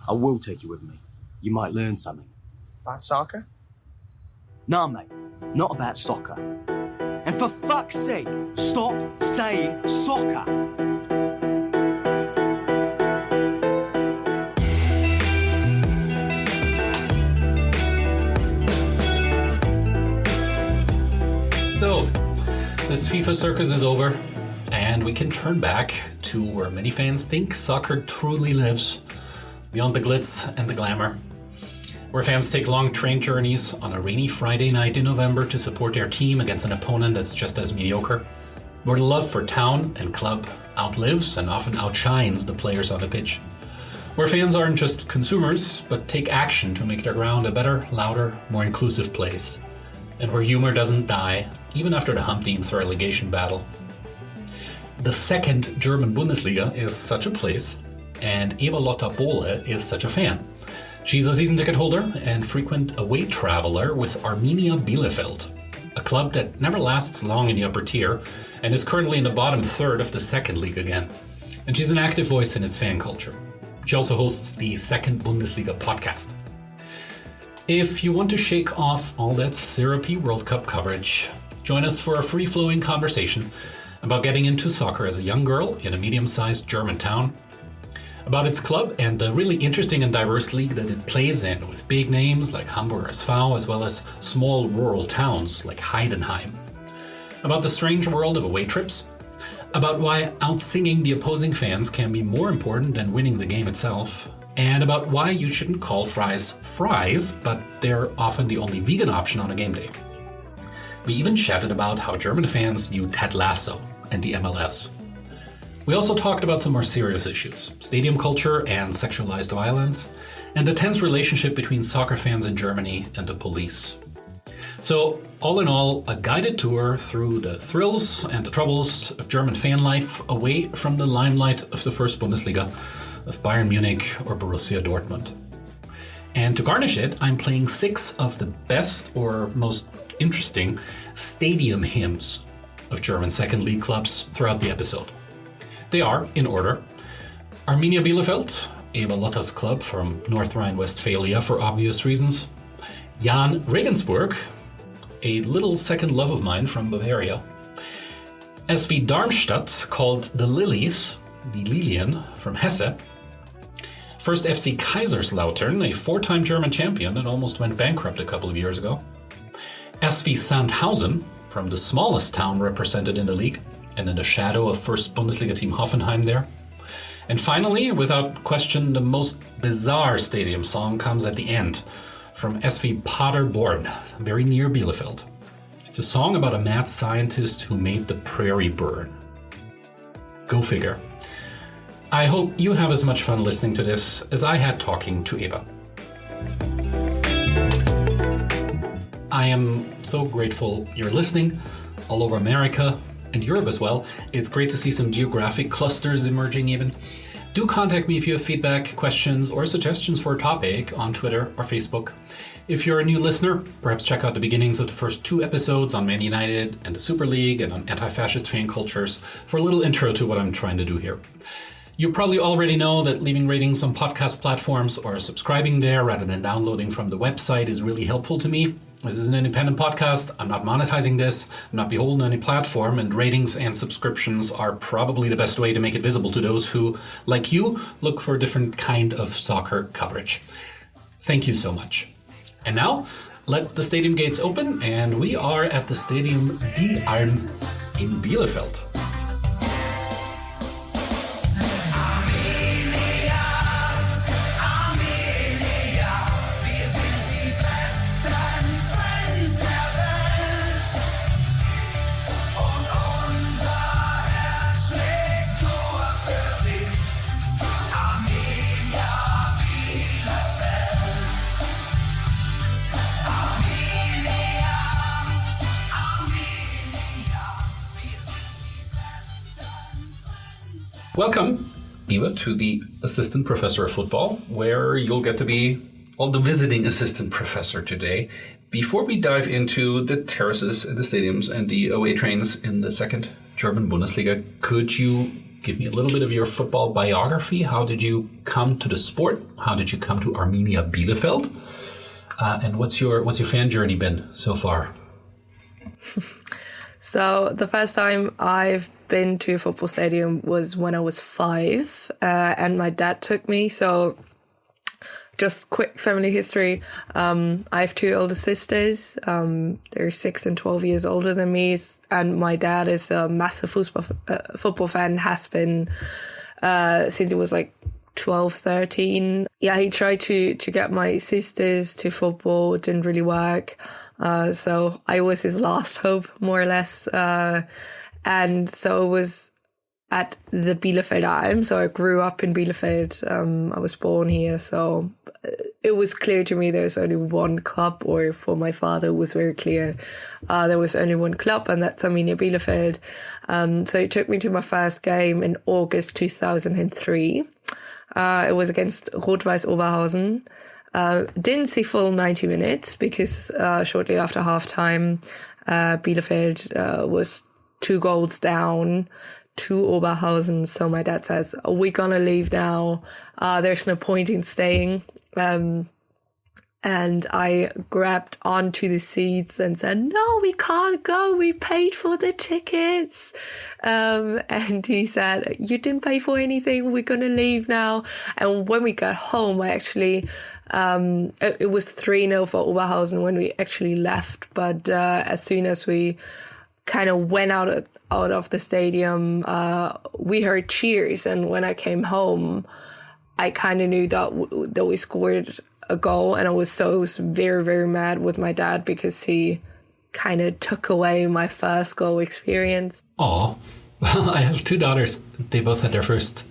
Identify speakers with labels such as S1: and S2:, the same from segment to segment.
S1: I will take you with me. You might learn something.
S2: About soccer?
S1: Nah, mate. Not about soccer. And for fuck's sake, stop saying soccer.
S3: So, this FIFA circus is over, and we can turn back to where many fans think soccer truly lives, beyond the glitz and the glamour. Where fans take long train journeys on a rainy Friday night in November to support their team against an opponent that's just as mediocre. Where the love for town and club outlives and often outshines the players on the pitch. Where fans aren't just consumers, but take action to make their ground a better, louder, more inclusive place. And where humor doesn't die, even after the Hump-Dienst relegation battle. The second German Bundesliga is such a place, and Eva-Lotta Bohle is such a fan. She's a season ticket holder and frequent away traveler with Arminia Bielefeld, a club that never lasts long in the upper tier and is currently in the bottom third of the second league again. And she's an active voice in its fan culture. She also hosts the Second Bundesliga podcast. If you want to shake off all that syrupy World Cup coverage, join us for a free-flowing conversation about getting into soccer as a young girl in a medium-sized German town, about its club and the really interesting and diverse league that it plays in, with big names like Hamburger SV as well as small rural towns like Heidenheim, about the strange world of away trips, about why outsinging the opposing fans can be more important than winning the game itself, and about why you shouldn't call fries fries, but they're often the only vegan option on a game day. We even chatted about how German fans view Ted Lasso and the MLS. We also talked about some more serious issues, stadium culture and sexualized violence, and the tense relationship between soccer fans in Germany and the police. So, all in all, a guided tour through the thrills and the troubles of German fan life away from the limelight of the first Bundesliga, of Bayern Munich or Borussia Dortmund. And to garnish it, I'm playing 6 of the best or most interesting stadium hymns of German second league clubs throughout the episode. They are, in order, Arminia Bielefeld, Eva-Lotta's club from North Rhine-Westphalia for obvious reasons, Jan Regensburg, a little second love of mine from Bavaria, SV Darmstadt, called the Lilies, the Lilien, from Hesse, First FC Kaiserslautern, a 4-time German champion that almost went bankrupt a couple of years ago, SV Sandhausen, from the smallest town represented in the league, and in the shadow of first Bundesliga team Hoffenheim there. And finally, without question, the most bizarre stadium song comes at the end, from SV Paderborn, very near Bielefeld. It's a song about a mad scientist who made the prairie burn. Go figure. I hope you have as much fun listening to this as I had talking to Eva. I am so grateful you're listening all over America, and Europe as well. It's great to see some geographic clusters emerging even. Do contact me if you have feedback, questions, or suggestions for a topic on Twitter or Facebook. If you're a new listener, perhaps check out the beginnings of the first 2 episodes on Man United and the Super League and on anti-fascist fan cultures for a little intro to what I'm trying to do here. You probably already know that leaving ratings on podcast platforms or subscribing there rather than downloading from the website is really helpful to me. This is an independent podcast. I'm not monetizing this. I'm not beholden to any platform, and ratings and subscriptions are probably the best way to make it visible to those who, like you, look for a different kind of soccer coverage. Thank you so much. And now, let the stadium gates open, and we are at the Stadium Die Alm in Bielefeld. Welcome, Eva, to the Assistant Professor of Football, where you'll get to be, well, the visiting assistant professor today. Before we dive into the terraces and the stadiums and the away trains in the second German Bundesliga, could you give me a little bit of your football biography. How did you come to the sport? How did you come to Arminia Bielefeld? And what's your fan journey been so far?
S2: So the first time I've been to a football stadium was when I was 5, and my dad took me. So just quick family history. I have 2 older sisters. They're 6 and 12 years older than me. And my dad is a massive football fan, has been since he was like 12, 13. Yeah, he tried to get my sisters to football. It didn't really work. So I was his last hope, more or less. And so it was at the Bielefeld AM. So I grew up in Bielefeld. I was born here. So it was clear to me there's only one club, or for my father, it was very clear there was only one club, and that's Arminia Bielefeld. So he took me to my first game in August 2003. It was against Rot-Weiß Oberhausen. Didn't see full 90 minutes because shortly after halftime, Bielefeld was 2 goals down to Oberhausen. So my dad says, "Are we gonna leave now? There's no point in staying." And I grabbed onto the seats and said, "No, we can't go. We paid for the tickets." And he said, "You didn't pay for anything. We're going to leave now." And when we got home, I actually, it was 3-0 for Oberhausen when we actually left. But as soon as we kind of went out of the stadium, we heard cheers. And when I came home, I kind of knew that we scored a goal, and I was very, very mad with my dad because he kind of took away my first goal experience.
S3: Oh, well, I have 2 daughters. They both had their first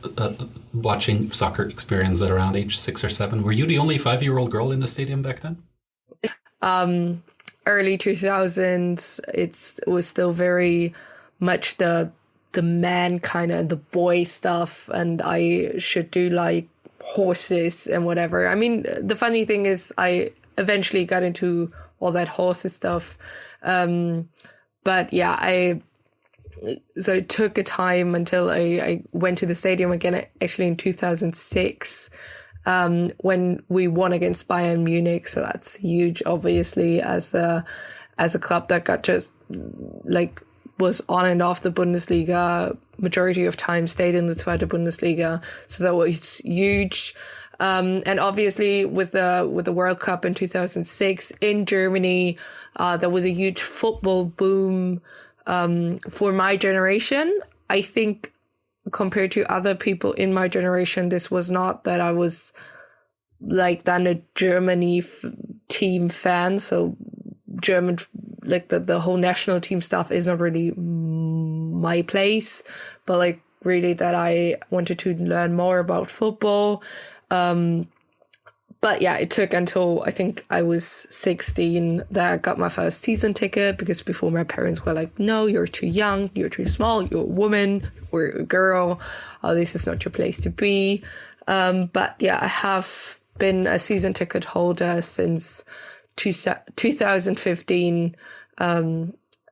S3: watching soccer experience at around age 6 or 7. Were you the only 5-year-old girl in the stadium back then?
S2: Early 2000s, it was still very much the man kind of, the boy stuff, and I should do like horses and whatever. I mean, the funny thing is I eventually got into all that horses stuff. But yeah, so it took a time until I went to the stadium again, actually in 2006, when we won against Bayern Munich. So that's huge, obviously, as a club that got just like was on and off the Bundesliga, majority of time stayed in the Zweite Bundesliga. So that was huge. And obviously with the World Cup in 2006 in Germany, there was a huge football boom for my generation. I think compared to other people in my generation, this was not that I was like then a Germany team fan. So German, like the whole national team stuff is not really my place, but like really that I wanted to learn more about football. But yeah, it took until I think I was 16 that I got my first season ticket, because before my parents were like, "No, you're too young, you're too small, you're a woman, or a girl, this is not your place to be." But yeah, I have been a season ticket holder since 2015,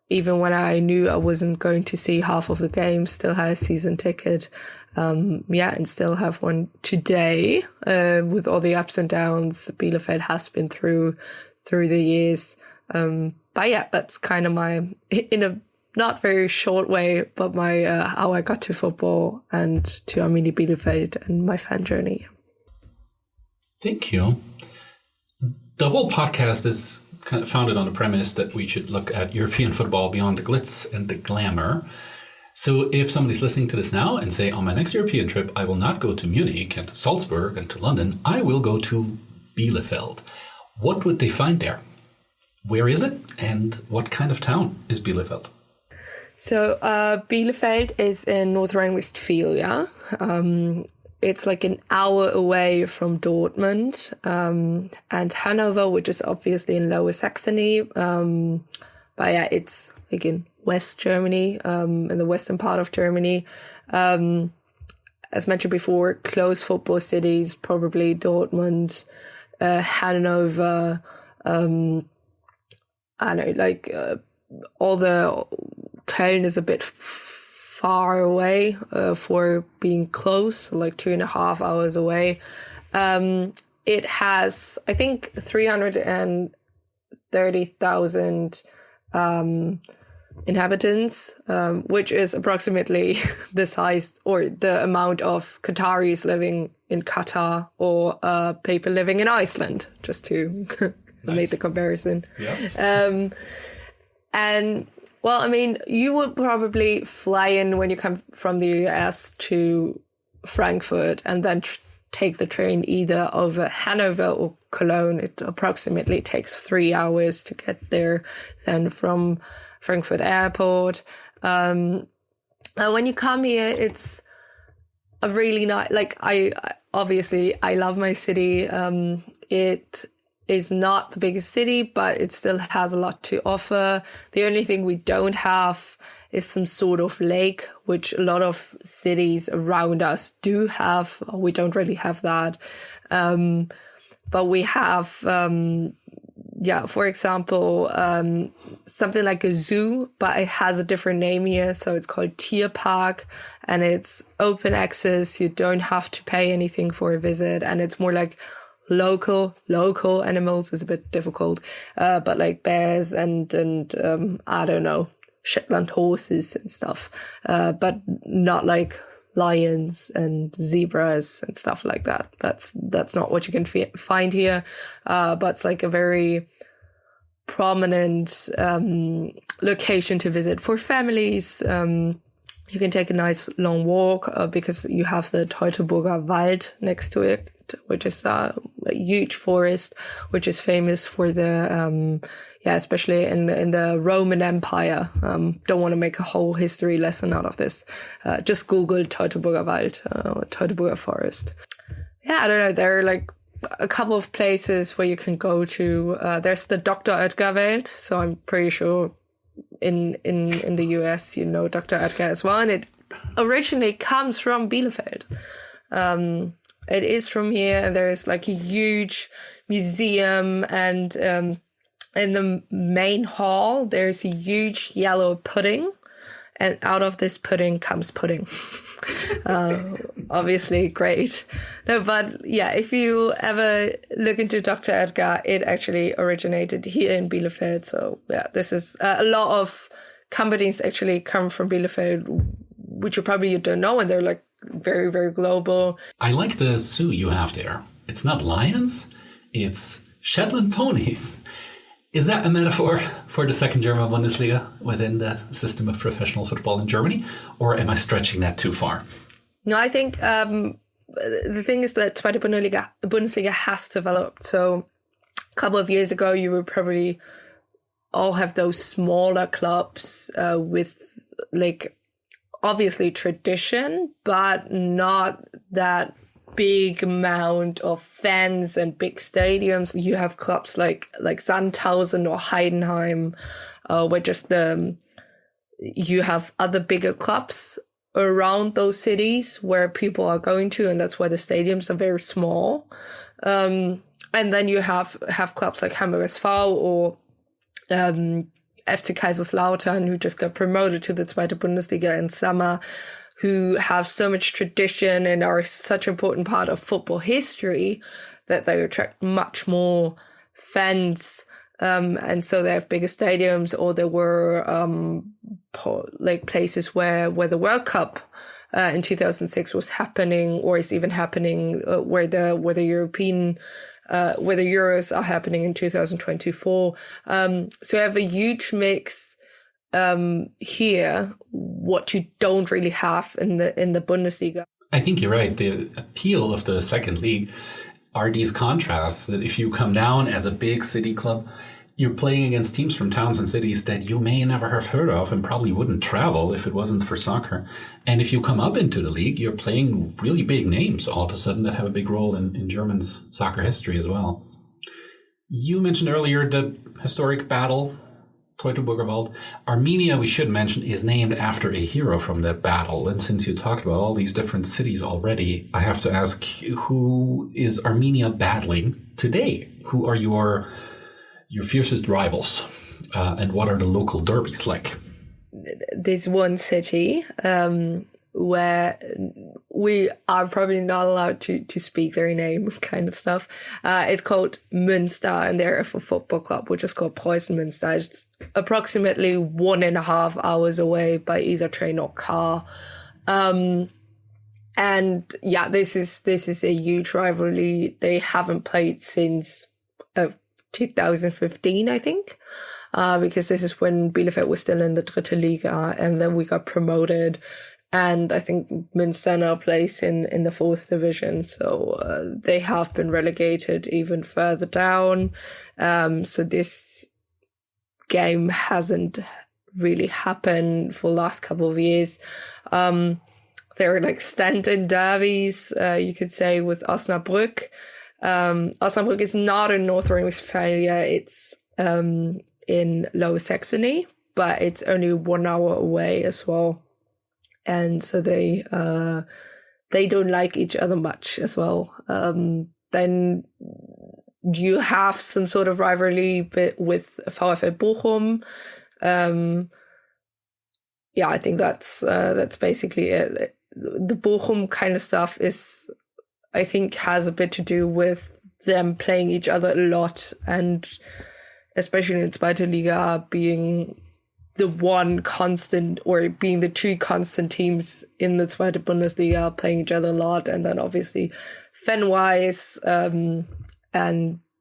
S2: even when I knew I wasn't going to see half of the games, still had a season ticket. And still have one today, with all the ups and downs Bielefeld has been through the years. But yeah, that's kind of my, in a not very short way, but my how I got to football and to Arminia Bielefeld and my fan journey.
S3: Thank you. The whole podcast is kind of founded on the premise that we should look at European football beyond the glitz and the glamour. So if somebody's listening to this now and say, on my next European trip, I will not go to Munich and to Salzburg and to London, I will go to Bielefeld. What would they find there? Where is it? And what kind of town is Bielefeld?
S2: So Bielefeld is in North Rhine-Westphalia. It's like an hour away from Dortmund, and Hanover, which is obviously in Lower Saxony. But yeah, it's again West Germany, in the western part of Germany. As mentioned before, close football cities, probably Dortmund, Hanover. I know, like all the Köln is a bit far away for being close, like 2.5 hours away. It has, I think, 330,000 inhabitants, which is approximately the size or the amount of Qataris living in Qatar or people living in Iceland, just to make the comparison.
S3: Yeah.
S2: And well, I mean, you would probably fly in when you come from the US to Frankfurt and then take the train either over Hanover or Cologne. It approximately takes 3 hours to get there. Then from Frankfurt Airport. When you come here, it's a really nice, like, I love my city. It is not the biggest city, but it still has a lot to offer. The only thing we don't have is some sort of lake, which a lot of cities around us do have. We don't really have that. But we have, for example, something like a zoo, but it has a different name here. So it's called Tierpark, and it's open access. You don't have to pay anything for a visit, and it's more like local animals is a bit difficult, but like bears and I don't know, Shetland horses and stuff, but not like lions and zebras and stuff like that. That's not what you can find here, but it's like a very prominent location to visit for families. You can take a nice long walk because you have the Teutoburger Wald next to it, which is a huge forest, which is famous for the, especially in the Roman Empire. Don't want to make a whole history lesson out of this. Just Google Teutoburger Wald, Teutoburger Forest. Yeah, I don't know. There are like a couple of places where you can go to. There's the Dr. Oetker Welt. So I'm pretty sure in the US, you know Dr. Oetker as well. And it originally comes from Bielefeld. It is from here. There's like a huge museum, and in the main hall, there's a huge yellow pudding, and out of this pudding comes pudding. Obviously great. No, but yeah, if you ever look into Dr. Oetker, it actually originated here in Bielefeld. So yeah, this is a lot of companies actually come from Bielefeld, which you probably don't know, and they're like very, very global.
S3: I like the zoo you have there. It's not lions, it's Shetland ponies. Is that a metaphor for the second German Bundesliga within the system of professional football in Germany? Or am I stretching that too far?
S2: No, I think the thing is that Zweite Bundesliga has developed. So a couple of years ago, you would probably all have those smaller clubs with like obviously tradition, but not that big amount of fans and big stadiums. You have clubs like Sandhausen or Heidenheim, where just you have other bigger clubs around those cities where people are going to, and that's why the stadiums are very small. And then you have clubs like Hamburger SV or FC Kaiserslautern, who just got promoted to the Zweite Bundesliga in summer, who have so much tradition and are such an important part of football history that they attract much more fans. And so they have bigger stadiums, or there were like places where the World Cup in 2006 was happening, or is even happening, where the European where the Euros are happening in 2024. So you have a huge mix here, what you don't really have in the Bundesliga.
S3: I think you're right. The appeal of the second league are these contrasts, that if you come down as a big city club, you're playing against teams from towns and cities that you may never have heard of and probably wouldn't travel if it wasn't for soccer. And if you come up into the league, you're playing really big names all of a sudden that have a big role in German's soccer history as well. You mentioned earlier the historic battle, Teutoburger Wald. Arminia, we should mention, is named after a hero from that battle. And since you talked about all these different cities already, I have to ask, who is Arminia battling today? Who are your fiercest rivals, and what are the local derbies like?
S2: this one city where we are probably not allowed to speak their name, kind of stuff. It's called Münster, and they're a football club, which is called Preußen Münster. It's approximately 1.5 hours away by either train or car. And yeah, this is a huge rivalry. They haven't played since 2015, I think, because this is when Bielefeld was still in the Dritte Liga, and then we got promoted. And I think Münster now plays in the 4th division, so they have been relegated even further down. So this game hasn't really happened for the last couple of years. There are like stand-in derbies, you could say, with Osnabrück. Osnabrück is not in North Rhine-Westphalia, it's in Lower Saxony, but it's only 1 hour away as well. And so they don't like each other much as well. Then you have some sort of rivalry with VfL Bochum. Yeah, I think that's basically it. The Bochum kind of stuff I think has a bit to do with them playing each other a lot, and especially in Zweite Liga being the one constant, or being the two constant teams in the Zweite Bundesliga playing each other a lot, and then obviously fan-wise, and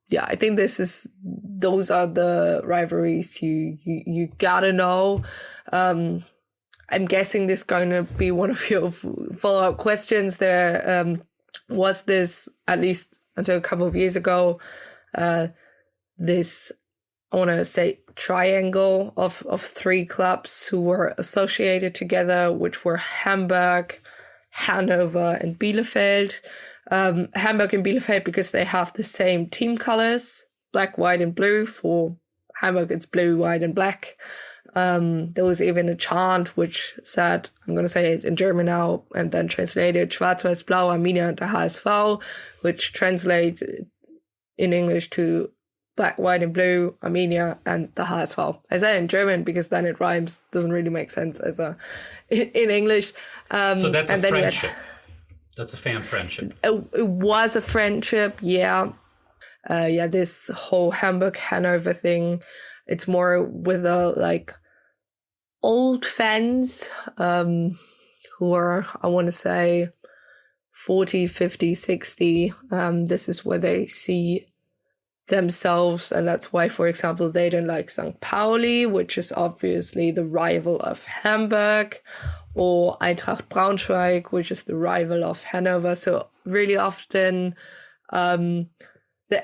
S2: yeah, I think those are the rivalries you gotta know. I'm guessing this is going to be one of your follow-up questions. There was this, at least until a couple of years ago, this, I want to say, triangle of 3 clubs who were associated together, which were Hamburg, Hanover, and Bielefeld. Hamburg and Bielefeld because they have the same team colors, black, white, and blue. For Hamburg, it's blue, white, and black. There was even a chant which said, I'm going to say it in German now and then translated, Schwarz-Weiß-Blau, Arminia und der HSV, which translates in English to black, white, and blue, Arminia and the HSV. I say it in German because then it rhymes. Doesn't really make sense in English.
S3: So that's a friendship. That's a fan friendship.
S2: It was a friendship, yeah. This whole Hamburg-Hanover thing, it's more with old fans who are, I want to say, 40, 50, 60. This is where they see themselves, and that's why, for example, they don't like St. Pauli, which is obviously the rival of Hamburg, or Eintracht Braunschweig, which is the rival of Hanover. So really often the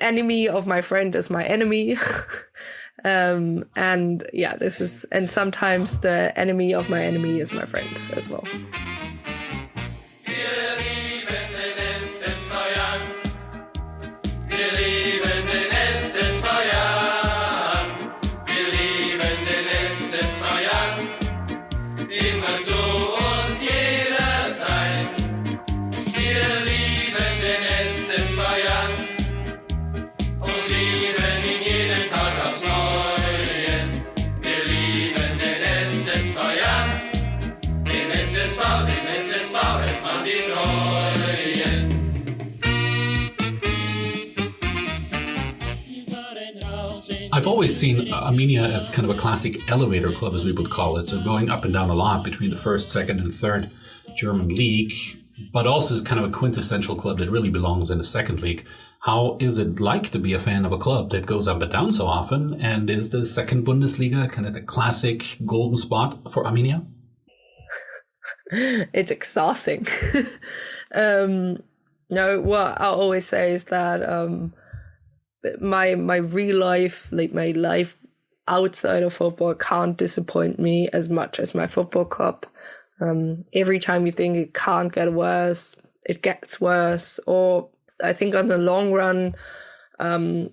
S2: enemy of my friend is my enemy. And yeah, and sometimes the enemy of my enemy is my friend as well.
S3: I've always seen Arminia as kind of a classic elevator club, as we would call it. So going up and down a lot between the first, second, and third German league, but also is kind of a quintessential club that really belongs in the second league. How is it like to be a fan of a club that goes up and down so often? And is the second Bundesliga kind of the classic golden spot for Arminia?
S2: It's exhausting. No, what I always say is that my real life, like my life outside of football, can't disappoint me as much as my football club. Every time you think it can't get worse, it gets worse. Or I think on the long run, from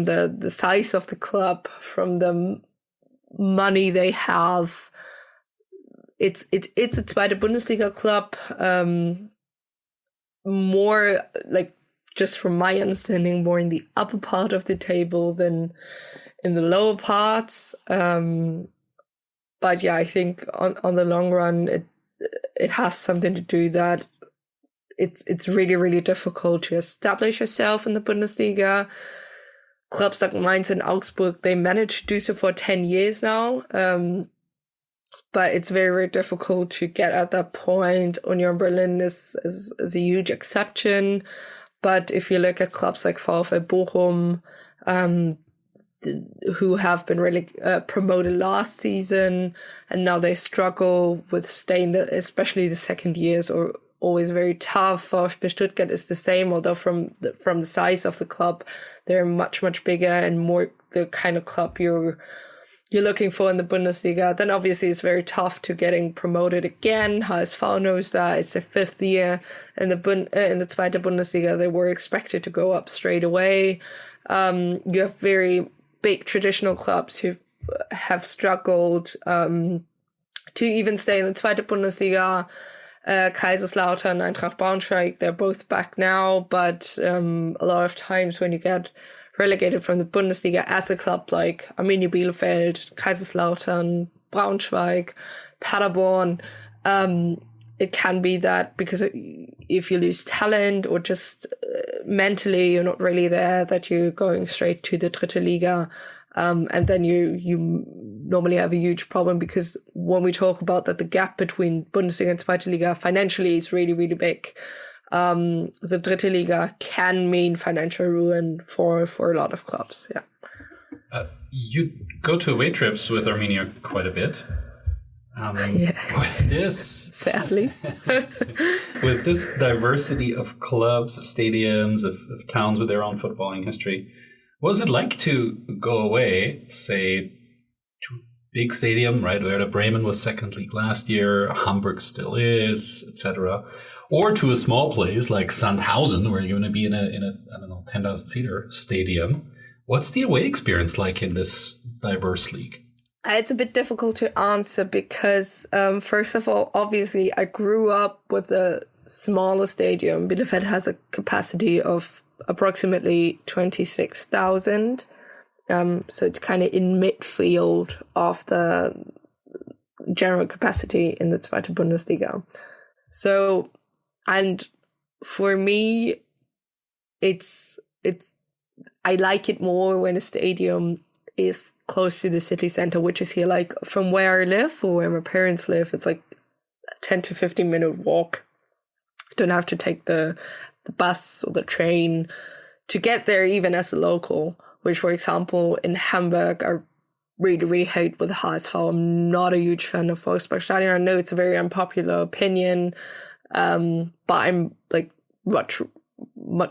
S2: the size of the club, from the money they have, it's a Zweite Bundesliga club. More like, just from my understanding, more in the upper part of the table than in the lower parts. But yeah, I think on the long run, it has something to do that it's really, really difficult to establish yourself in the Bundesliga. Clubs like Mainz and Augsburg, they managed to do so for 10 years now. But it's very, very difficult to get at that point. Union Berlin is a huge exception. But if you look at clubs like VfL Bochum, who have been really promoted last season, and now they struggle with staying, especially the second years, are always very tough. VfB Stuttgart is the same, although from the size of the club, they're much, much bigger and more the kind of club you're looking for in the Bundesliga. Then obviously it's very tough to getting promoted again. HSV knows that. It's their 5th year in the Zweite Bundesliga. They were expected to go up straight away. You have very big traditional clubs who have struggled to even stay in the Zweite Bundesliga. Kaiserslautern, Eintracht Braunschweig, they're both back now, but a lot of times when you get relegated from the Bundesliga as a club like Arminia Bielefeld, Kaiserslautern, Braunschweig, Paderborn, it can be that because if you lose talent or just mentally you're not really there, that you're going straight to the Dritte Liga. And then you normally have a huge problem, because when we talk about that, the gap between Bundesliga and Zweite Liga financially is really, really big. The Dritte Liga can mean financial ruin for a lot of clubs. Yeah.
S3: You go to away trips with Arminia quite a bit.
S2: Yeah.
S3: With this,
S2: sadly,
S3: with this diversity of clubs, of stadiums, of towns with their own footballing history, what was it like to go away, say, to a big stadium, right? Werder Bremen was second league last year, Hamburg still is, etc., or to a small place like Sandhausen, where you're going to be in a I don't know, 10,000 seater stadium. What's the away experience like in this diverse league?
S2: It's a bit difficult to answer because, first of all, obviously, I grew up with a smaller stadium. Bielefeld has a capacity of approximately 26,000. So it's kind of in midfield of the general capacity in the Zweite Bundesliga. So, and for me, it's I like it more when a stadium is close to the city center, which is here, like from where I live or where my parents live, it's like a 10 to 15 minute walk. Don't have to take the bus or the train to get there, even as a local, which, for example, in Hamburg, I really, really hate with HSV. I'm not a huge fan of Volksparkstadion. I know it's a very unpopular opinion, but I'm like much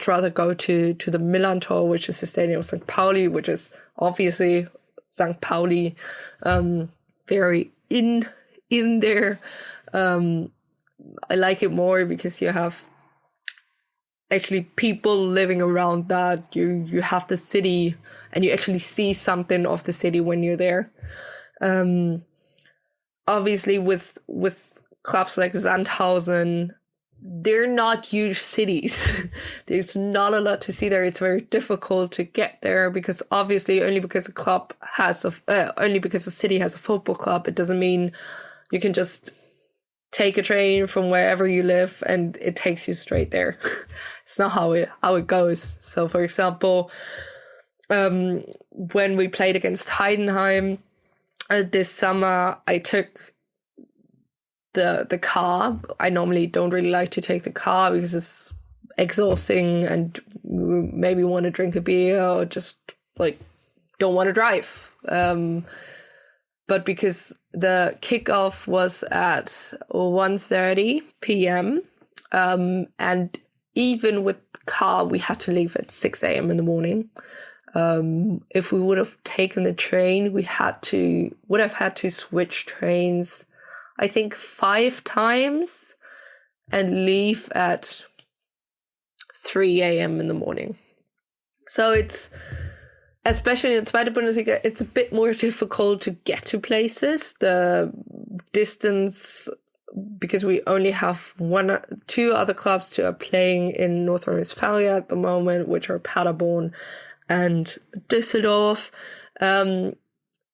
S2: rather go to the Millantor, which is the stadium of St. Pauli, which is obviously St. Pauli, very in there. I like it more because you have actually people living around that. You have the city and you actually see something of the city when you're there. Obviously with clubs like Sandhausen, they're not huge cities. There's not a lot to see there. It's very difficult to get there because obviously only because a city has a football club, it doesn't mean you can just take a train from wherever you live and it takes you straight there. It's not how it goes. So, for example, when we played against Heidenheim this summer, I took the car. I normally don't really like to take the car because it's exhausting and maybe want to drink a beer or just like don't want to drive. But because the kickoff was at 1:30 p.m. And even with car, we had to leave at 6 a.m. in the morning. If we would have taken the train, would have had to switch trains, I think 5 times, and leave at 3 a.m. in the morning. So it's, especially in the Zweite Bundesliga, it's a bit more difficult to get to places. The distance, because we only have 2 other clubs who are playing in North Rhine-Westphalia at the moment, which are Paderborn and Düsseldorf,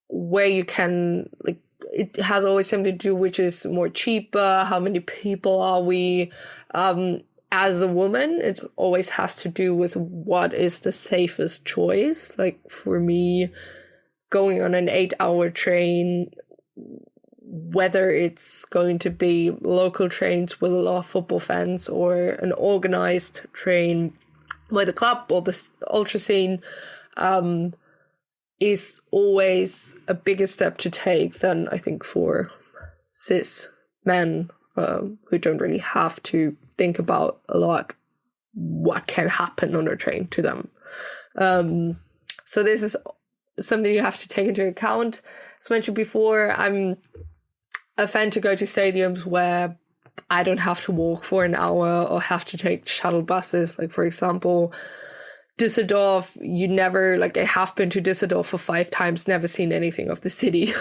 S2: where you can, like, it has always something to do which is more cheaper, how many people are we. As a woman, it always has to do with what is the safest choice. Like for me, going on an 8-hour train, whether it's going to be local trains with a lot of football fans or an organized train by the club or the ultra scene, is always a bigger step to take than I think for cis men who don't really have to think about a lot what can happen on a train to them. So this is something you have to take into account. As mentioned before, I'm a fan to go to stadiums where I don't have to walk for an hour or have to take shuttle buses. Like, for example, Düsseldorf, I have been to Düsseldorf for 5 times, never seen anything of the city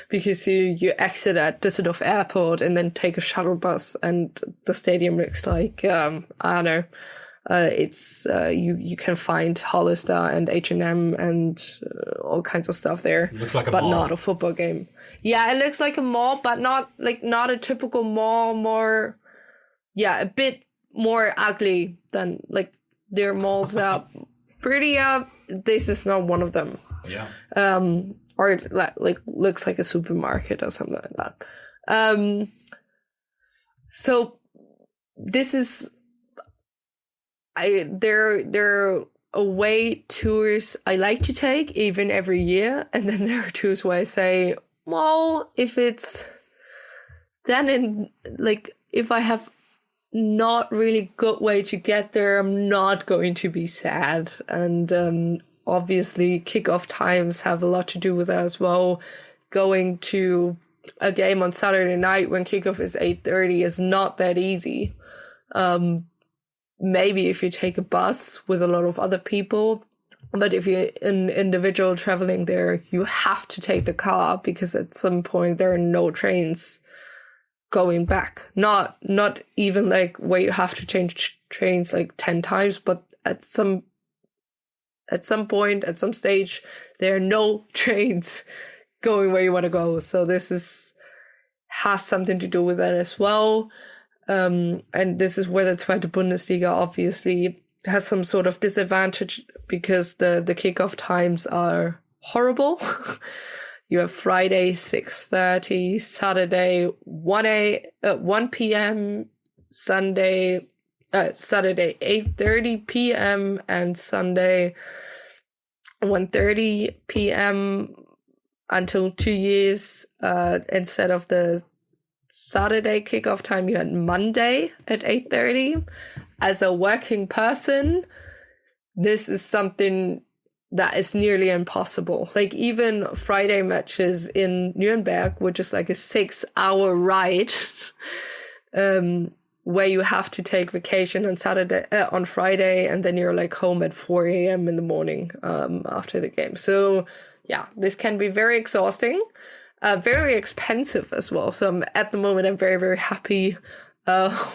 S2: because you exit at Düsseldorf airport and then take a shuttle bus and the stadium looks like, I don't know, it's, you can find Hollister and H&M and all kinds of stuff there.
S3: Looks like a
S2: but
S3: mall.
S2: Not a football game. Yeah, it looks like a mall, but not a typical mall, a bit more ugly than their malls are pretty this is not one of them.
S3: Yeah.
S2: Or looks like a supermarket or something like that. So this is there are away tours I like to take even every year, and then there are tours where I say, well, if it's then if I have not really good way to get there, I'm not going to be sad. And obviously kickoff times have a lot to do with that as well. Going to a game on Saturday night when kickoff is 8:30 is not that easy. Maybe if you take a bus with a lot of other people, but if you're an individual traveling there, you have to take the car because at some point there are no trains going back. Not even where you have to change trains 10 times, but at some point, at some stage, there are no trains going where you want to go. So this has something to do with that as well. And this is where the Zweite Bundesliga obviously has some sort of disadvantage because the kickoff times are horrible. You have Friday 6:30, Saturday 1 p.m., Saturday 8:30 p.m. and Sunday 1:30 p.m. until 2 years. Instead of the Saturday kickoff time, you had Monday at 8:30. As a working person, this is something that is nearly impossible. Even Friday matches in Nuremberg, which is a 6-hour ride, where you have to take vacation on Friday, and then you're home at 4 a.m. in the morning after the game. So yeah, this can be very exhausting, very expensive as well. So at the moment, I'm very, very happy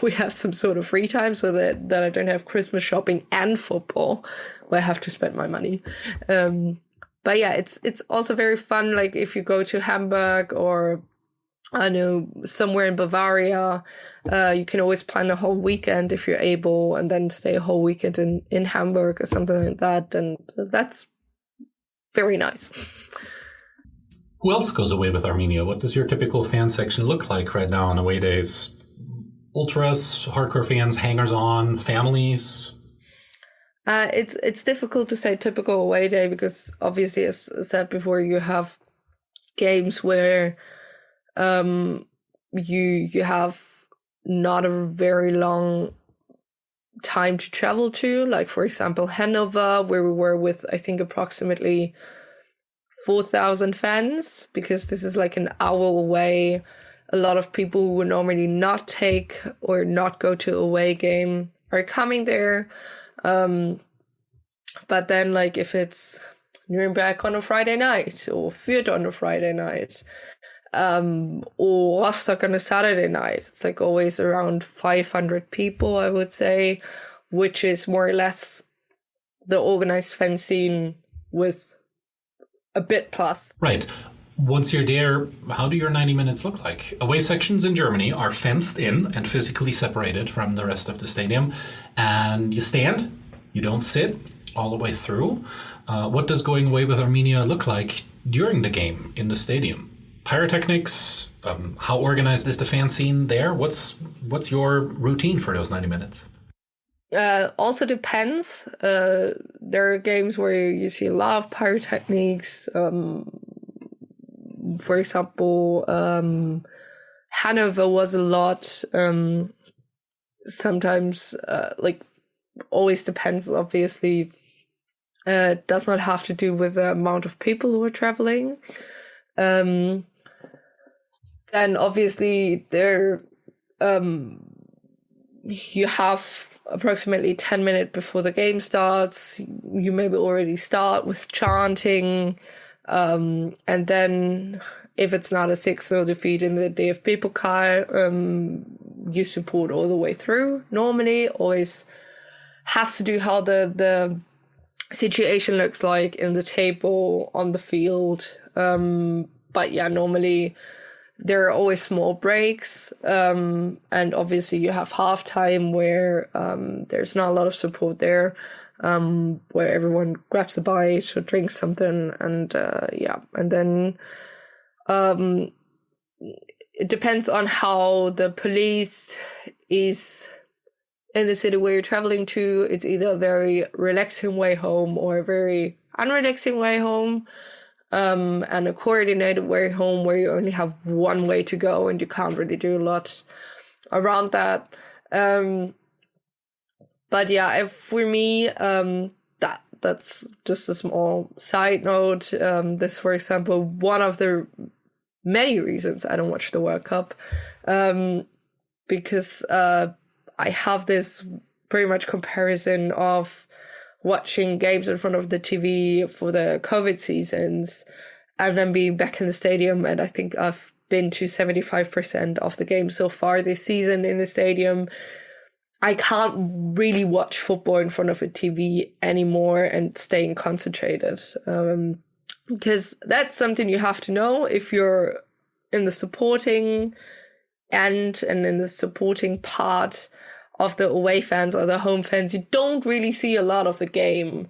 S2: we have some sort of free time so that I don't have Christmas shopping and football where I have to spend my money. But yeah, it's also very fun. If you go to Hamburg or I know somewhere in Bavaria, you can always plan a whole weekend if you're able, and then stay a whole weekend in Hamburg or something like that. And that's very nice.
S3: Who else goes away with Arminia? What does your typical fan section look like right now on away days? Ultras, hardcore fans, hangers-on, families?
S2: It's difficult to say typical away day because obviously, as I said before, you have games where you have not a very long time to travel to. For example, Hanover, where we were with, I think, approximately 4,000 fans, because this is an hour away. A lot of people who would normally not take or not go to a away game are coming there. But then if it's Nuremberg on a Friday night or Fürth on a Friday night, or Rostock on a Saturday night, it's always around 500 people, I would say, which is more or less the organized fan scene with a bit plus.
S3: Right. once you're there, how do your 90 minutes look like? Away sections in Germany are fenced in and physically separated from the rest of the stadium. And you stand, you don't sit all the way through. What does going away with Arminia look like during the game in the stadium? Pyrotechnics, how organized is the fan scene there? What's your routine for those 90 minutes?
S2: Also depends. There are games where you see a lot of pyrotechnics. For example, Hanover was a lot. Sometimes, always depends, obviously. Does not have to do with the amount of people who are traveling. Then obviously there you have approximately 10 minutes before the game starts. You maybe already start with chanting, and then if it's not a 6-0 defeat in the DFB Pokal, you support all the way through. Normally, always has to do how the situation looks like in the table, on the field. But yeah, normally there are always small breaks. And obviously you have halftime where there's not a lot of support there, where everyone grabs a bite or drinks something. And and then it depends on how the police is in the city where you're traveling to. It's either a very relaxing way home or a very unrelaxing way home, and a coordinated way home where you only have one way to go and you can't really do a lot around that. But yeah, if for me, that's just a small side note. This, for example, one of the many reasons I don't watch the World Cup, because I have this pretty much comparison of watching games in front of the TV for the COVID seasons and then being back in the stadium. And I think I've been to 75% of the games so far this season in the stadium. I can't really watch football in front of a TV anymore and staying concentrated. Because that's something you have to know if you're in the supporting end and in the supporting part of the away fans or the home fans. You don't really see a lot of the game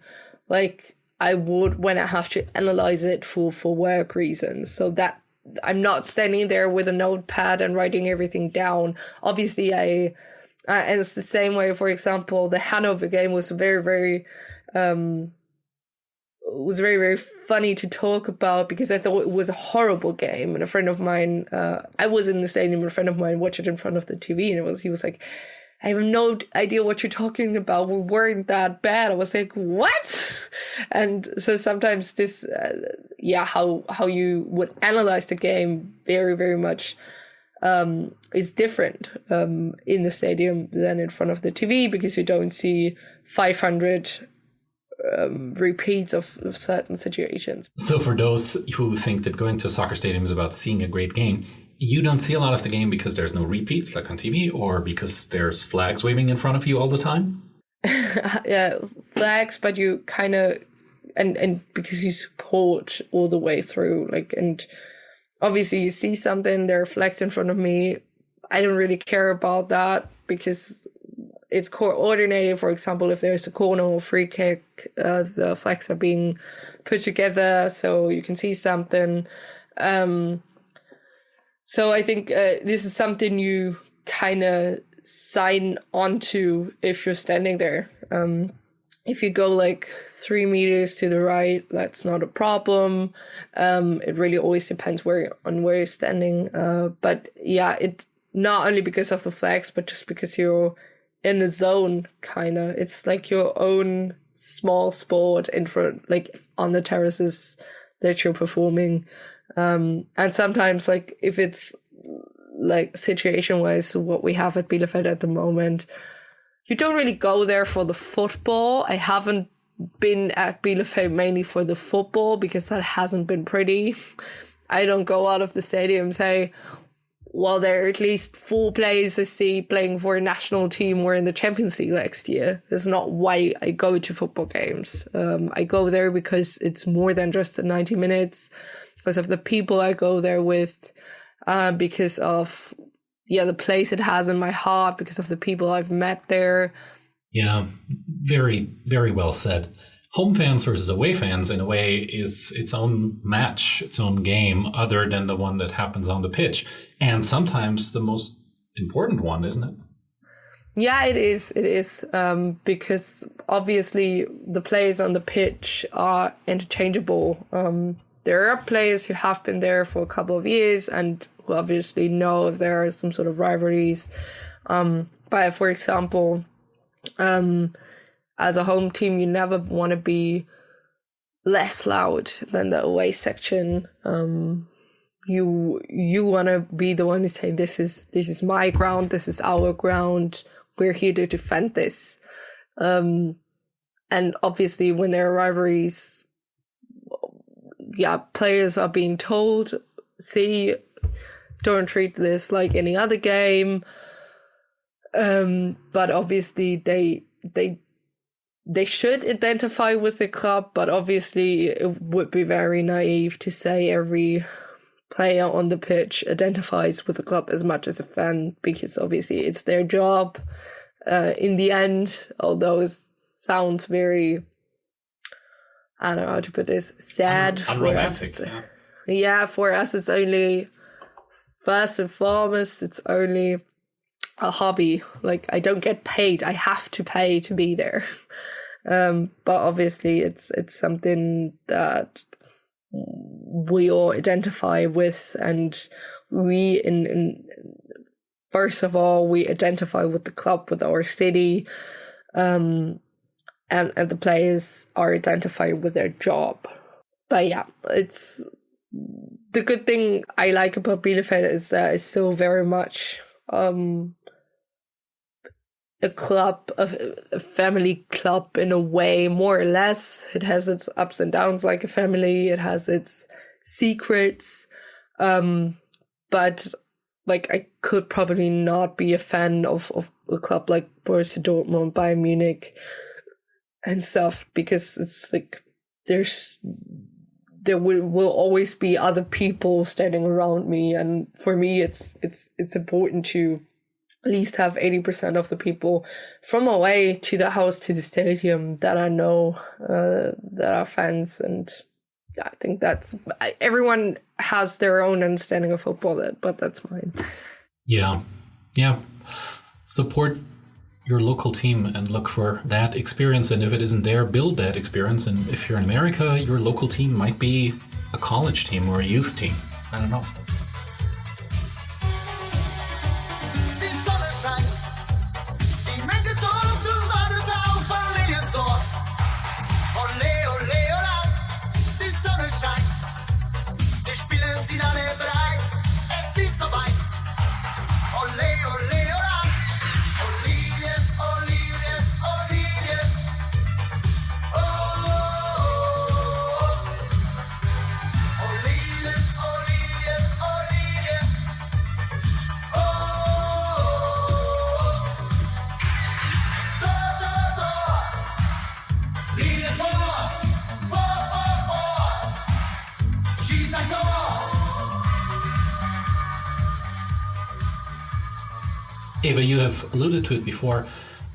S2: like I would when I have to analyze it for work reasons. So that I'm not standing there with a notepad and writing everything down. Obviously, and it's the same way, for example, the Hanover game was very, very funny to talk about because I thought it was a horrible game. And a friend of mine, I was in the stadium, and a friend of mine watched it in front of the TV, and he was like, I have no idea what you're talking about. We weren't that bad. I was like, what? And so sometimes this, how you would analyze the game very, very much is different in the stadium than in front of the TV, because you don't see 500 repeats of certain situations.
S3: So for those who think that going to a soccer stadium is about seeing a great game, you don't see a lot of the game because there's no repeats like on TV, or because there's flags waving in front of you all the time?
S2: Yeah, flags, but you kind of, and because you support all the way through, and obviously you see something, there are flags in front of me. I don't really care about that because it's coordinated. For example, if there's a corner or free kick, the flags are being put together so you can see something. So I think this is something you kind of sign onto if you're standing there. If you go 3 meters to the right, that's not a problem. It really always depends where you're standing. But yeah, it not only because of the flags, but just because you're in a zone, kind of. It's like your own small sport in front, on the terraces that you're performing. And sometimes, if it's situation-wise, what we have at Bielefeld at the moment, you don't really go there for the football. I haven't been at Bielefeld mainly for the football because that hasn't been pretty. I don't go out of the stadium and say, well, there are at least 4 players I see playing for a national team or in the Champions League next year. That's not why I go to football games. I go there because it's more than just the 90 minutes. because of the people I go there with, because of the place it has in my heart, because of the people I've met there.
S3: Yeah, very, very well said. Home fans versus away fans, in a way, is its own match, its own game, other than the one that happens on the pitch. And sometimes the most important one, isn't it?
S2: Yeah, it is. It is. Because obviously the players on the pitch are interchangeable. There are players who have been there for a couple of years and who obviously know if there are some sort of rivalries. But for example, as a home team, you never want to be less loud than the away section. You want to be the one who say, this is my ground, this is our ground, we're here to defend this. And obviously when there are rivalries, players are being told, see, don't treat this like any other game. But obviously they should identify with the club, but obviously it would be very naive to say every player on the pitch identifies with the club as much as a fan, because obviously it's their job in the end, although it sounds very, I don't know how to put this, sad for us. For us it's only, first and foremost, it's only a hobby. Like, I don't get paid, I have to pay to be there. But obviously it's something that we all identify with, and we first of all we identify with the club, with our city, and the players are identifying with their job. But yeah, it's the good thing I like about Bielefeld is that it's still very much a club, a family club in a way, more or less. It has its ups and downs like a family. It has its secrets. But like, I could probably not be a fan of a club like Borussia Dortmund, Bayern Munich and stuff, because it's like there will always be other people standing around me, and for me it's important to at least have 80% of the people from away to the house to the stadium that I know that are fans. And I think that's, everyone has their own understanding of football, but that's mine.
S3: Yeah. Support your local team and look for that experience. And if it isn't there, build that experience. And if you're in America, your local team might be a college team or a youth team. I don't know. Eva, you have alluded to it before.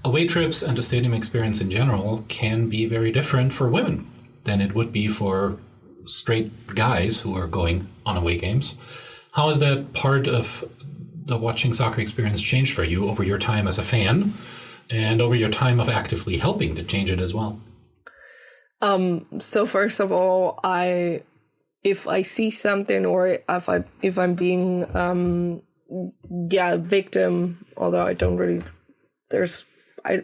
S3: Away trips and the stadium experience in general can be very different for women than it would be for straight guys who are going on away games. How has that part of the watching soccer experience changed for you over your time as a fan and over your time of actively helping to change it as well?
S2: So first of all, if I see something, or if I'm being victim, although I don't really, I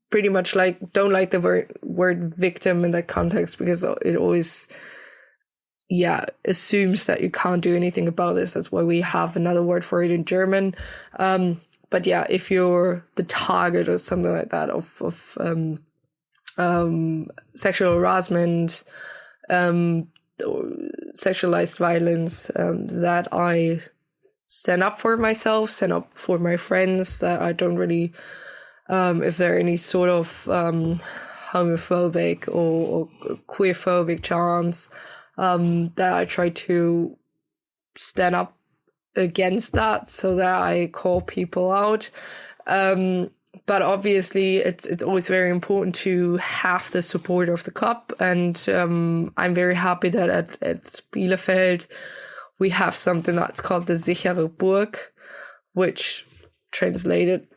S2: pretty much don't like the word victim in that context, because it always assumes that you can't do anything about this. That's why we have another word for it in German. But yeah, if you're the target or something like that of sexual harassment, or sexualized violence, that I stand up for myself, stand up for my friends, that I don't really, if there are any sort of homophobic or queerphobic chants, that I try to stand up against that, so that I call people out. But obviously, it's always very important to have the support of the club, and I'm very happy that at Bielefeld we have something that's called the sichere Burg, which translated,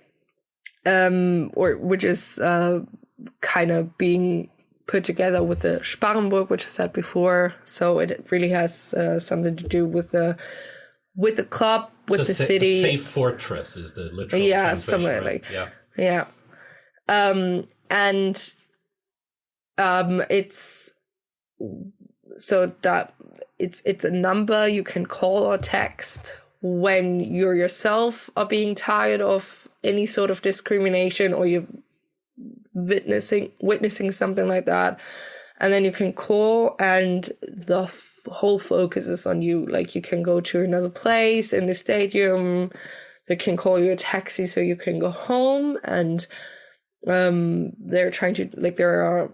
S2: which is kind of being put together with the Sparrenburg, which I said before. So it really has something to do with the club, with the city.
S3: Safe fortress is the literal translation,
S2: something
S3: right?
S2: like yeah. It's so that it's a number you can call or text when you yourself are being tired of any sort of discrimination, or you're witnessing something like that, and then you can call, and the whole focus is on you. Like, you can go to another place in the stadium, they can call you a taxi so you can go home, and they're trying to, like, there are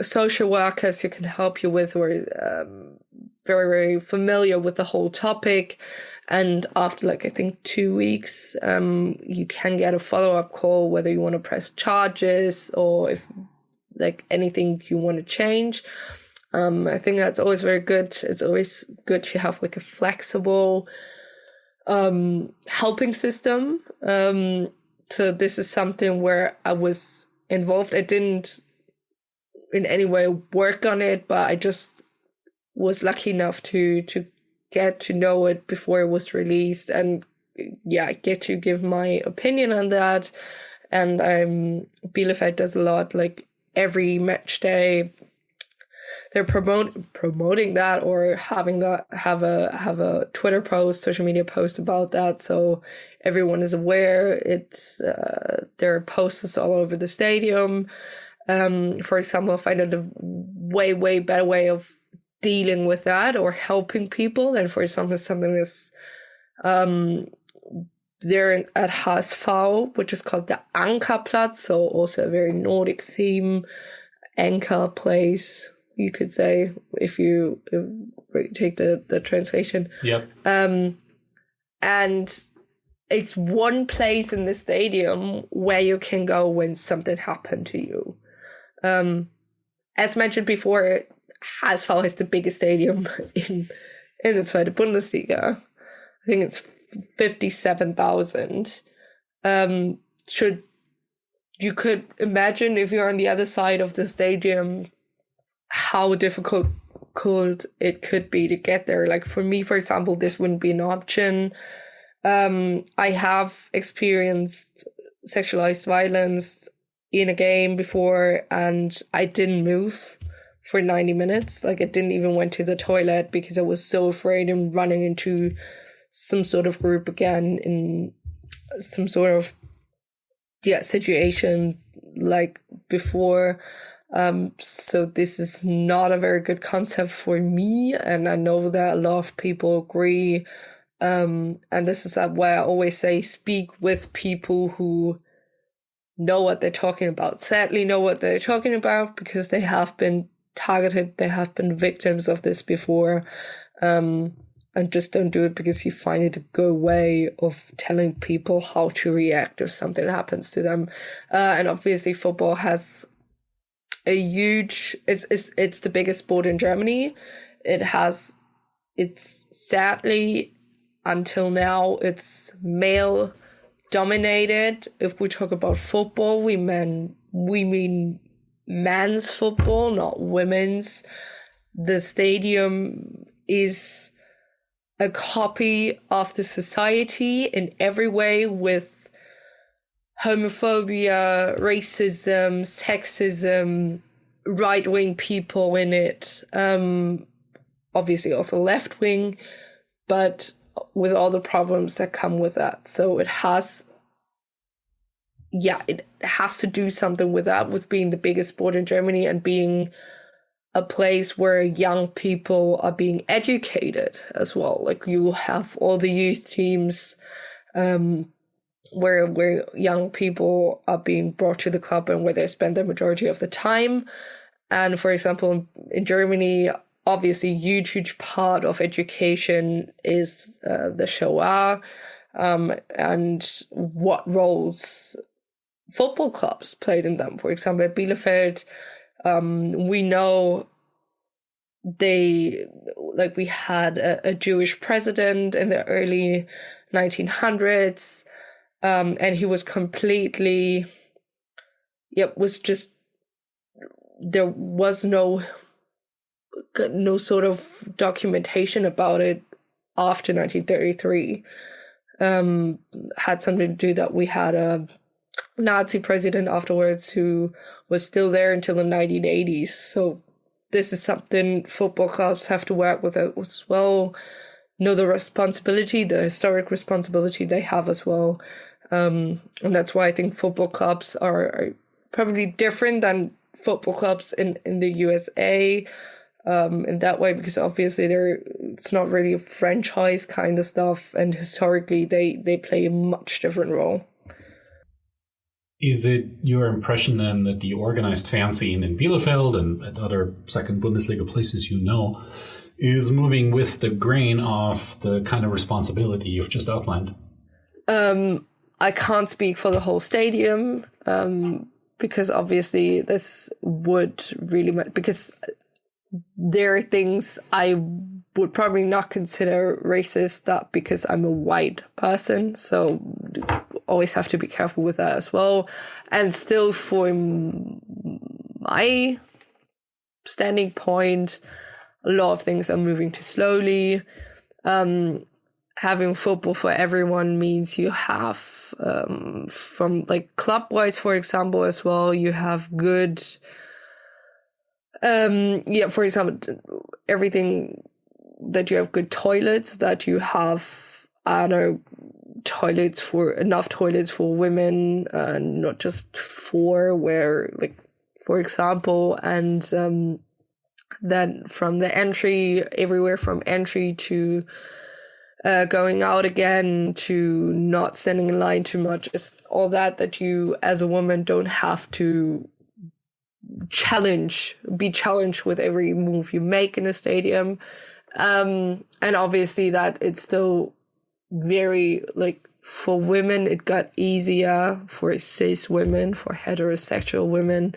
S2: social workers who can help you with, who are very, very familiar with the whole topic. And after, like, I think 2 weeks, you can get a follow-up call, whether you want to press charges or if, like, anything you want to change. I think that's always very good. It's always good to have, like, a flexible helping system. So this is something where I was involved. I didn't in any way work on it, but I just was lucky enough to get to know it before it was released, and get to give my opinion on that. And Bielefeld does a lot, like every match day they're promoting that, or having that, have a Twitter post, social media post about that, so everyone is aware. It's there are posters all over the stadium. For example, I find it a way better way of dealing with that or helping people than, for example, something that's there at HSV, which is called the Ankerplatz, so also a very Nordic theme, anchor place, you could say, if you take the translation.
S3: Yep.
S2: And it's one place in the stadium where you can go when something happened to you. As mentioned before, HSV is the biggest stadium in the Zweite Bundesliga. I think it's 57,000. You could imagine, if you're on the other side of the stadium, how difficult it could be to get there. Like, for me, for example, this wouldn't be an option. I have experienced sexualized violence in a game before, and I didn't move for 90 minutes. Like, I didn't even went to the toilet because I was so afraid of running into some sort of group again in some sort of situation like before. So this is not a very good concept for me, and I know that a lot of people agree. And this is why I always say, speak with people who know what they're talking about. Sadly, know what they're talking about, because they have been targeted, they have been victims of this before. And just don't do it because you find it a good way of telling people how to react if something happens to them. And obviously football has a huge, it's the biggest sport in Germany. It's sadly, until now, it's male dominated. If we talk about football, we mean men's football, not women's. The stadium is a copy of the society in every way, with homophobia, racism, sexism, right-wing people in it. Obviously also left-wing, but with all the problems that come with that. So it has to do something with that, with being the biggest sport in Germany and being a place where young people are being educated as well. Like, you have all the youth teams where young people are being brought to the club and where they spend the majority of the time. And for example, in Germany, obviously, huge part of education is the Shoah, and what roles football clubs played in them. For example, at Bielefeld, we know we had a Jewish president in the early 1900s, and he was completely, there was no sort of documentation about it after 1933. Had something to do that we had a Nazi president afterwards who was still there until the 1980s. So this is something football clubs have to work with as well. Know the responsibility, the historic responsibility they have as well. And that's why I think football clubs are probably different than football clubs in the USA. In that way, because obviously it's not really a franchise kind of stuff, and historically they play a much different role.
S3: Is it your impression then that the organized fan scene in Bielefeld and at other second Bundesliga places is moving with the grain of the kind of responsibility you've just outlined?
S2: I can't speak for the whole stadium, because obviously this would really matter, because there are things I would probably not consider racist, that because I'm a white person, so always have to be careful with that as well. And still, for my standing point, a lot of things are moving too slowly. Having football for everyone means you have, from like club-wise, for example, as well, you have good... for example, everything that you have good toilets, that you have, enough toilets for women, not just for for example, and then from the entry, everywhere from entry to going out again, to not standing in line too much, is all that you as a woman don't have to be challenged with every move you make in a stadium. And obviously that it's still very, for women, it got easier for cis women, for heterosexual women.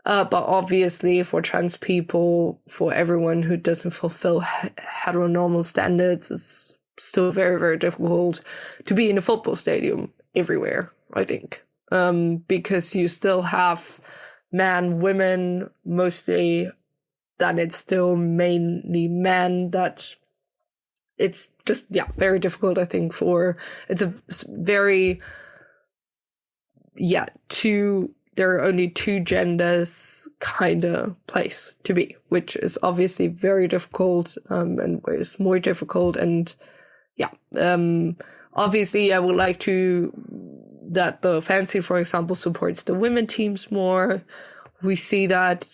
S2: But obviously for trans people, for everyone who doesn't fulfill heteronormal standards, it's still very, very difficult to be in a football stadium everywhere, I think. Because you still have men, women, mostly, then it's still mainly men, that it's just, very difficult, I think, it's a very, there are only two genders kind of place to be, which is obviously very difficult, and is more difficult. And obviously I would like that the fancy, for example, supports the women teams more. We see that